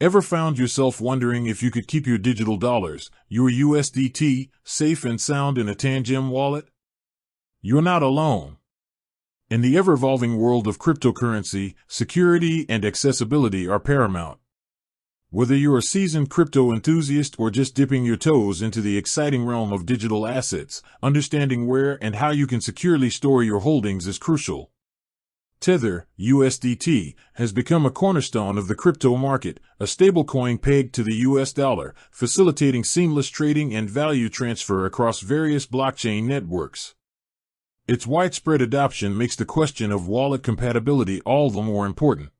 Ever found yourself wondering if you could keep your digital dollars, your USDT, safe and sound in a Tangem wallet? You're not alone. In the ever-evolving world of cryptocurrency, security and accessibility are paramount. Whether you're a seasoned crypto enthusiast or just dipping your toes into the exciting realm of digital assets, understanding where and how you can securely store your holdings is crucial. Tether, USDT, has become a cornerstone of the crypto market, a stablecoin pegged to the US dollar, facilitating seamless trading and value transfer across various blockchain networks. Its widespread adoption makes the question of wallet compatibility all the more important.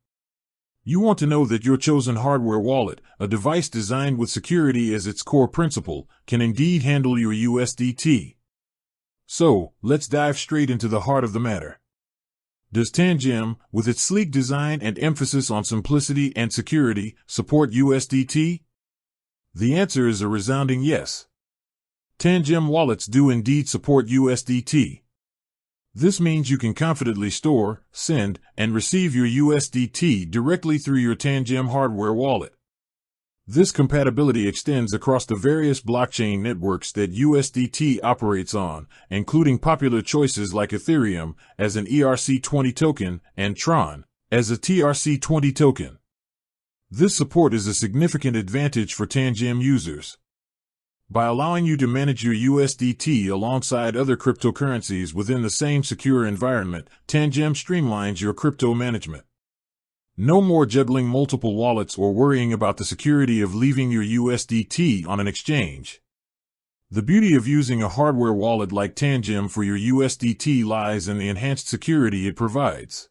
You want to know that your chosen hardware wallet, a device designed with security as its core principle, can indeed handle your USDT. So, let's dive straight into the heart of the matter. Does Tangem, with its sleek design and emphasis on simplicity and security, support USDT? The answer is a resounding yes. Tangem wallets do indeed support USDT. This means you can confidently store, send, and receive your USDT directly through your Tangem hardware wallet. This compatibility extends across the various blockchain networks that USDT operates on, including popular choices like Ethereum as an ERC20 token and Tron as a TRC20 token. This support is a significant advantage for Tangem users. By allowing you to manage your USDT alongside other cryptocurrencies within the same secure environment, Tangem streamlines your crypto management. No more juggling multiple wallets or worrying about the security of leaving your USDT on an exchange. The beauty of using a hardware wallet like Tangem for your USDT lies in the enhanced security it provides.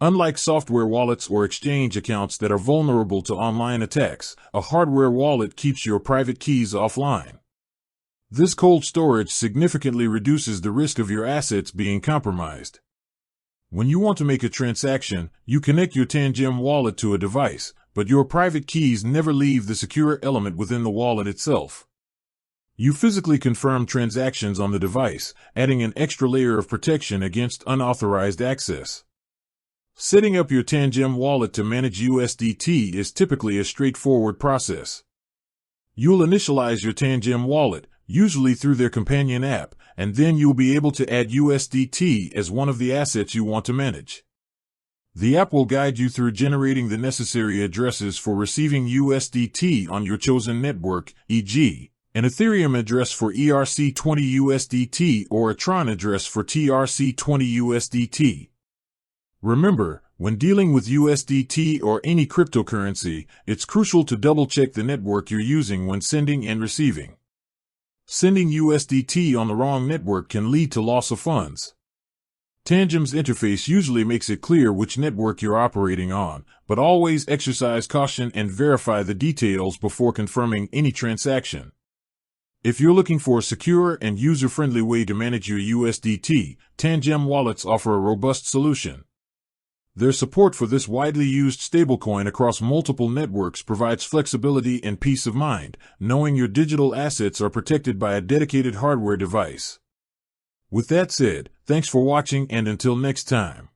Unlike software wallets or exchange accounts that are vulnerable to online attacks, a hardware wallet keeps your private keys offline. This cold storage significantly reduces the risk of your assets being compromised. When you want to make a transaction, you connect your Tangem wallet to a device, but your private keys never leave the secure element within the wallet itself. You physically confirm transactions on the device, adding an extra layer of protection against unauthorized access. Setting up your Tangem wallet to manage USDT is typically a straightforward process. You'll initialize your Tangem wallet, usually through their companion app, and then you'll be able to add USDT as one of the assets you want to manage. The app will guide you through generating the necessary addresses for receiving USDT on your chosen network, e.g., an Ethereum address for ERC20 USDT or a Tron address for TRC20 USDT. Remember, when dealing with USDT or any cryptocurrency, it's crucial to double-check the network you're using when sending and receiving. Sending USDT on the wrong network can lead to loss of funds. Tangem's interface usually makes it clear which network you're operating on, but always exercise caution and verify the details before confirming any transaction. If you're looking for a secure and user-friendly way to manage your USDT, Tangem wallets offer a robust solution. Their support for this widely used stablecoin across multiple networks provides flexibility and peace of mind, knowing your digital assets are protected by a dedicated hardware device. With that said, thanks for watching and until next time.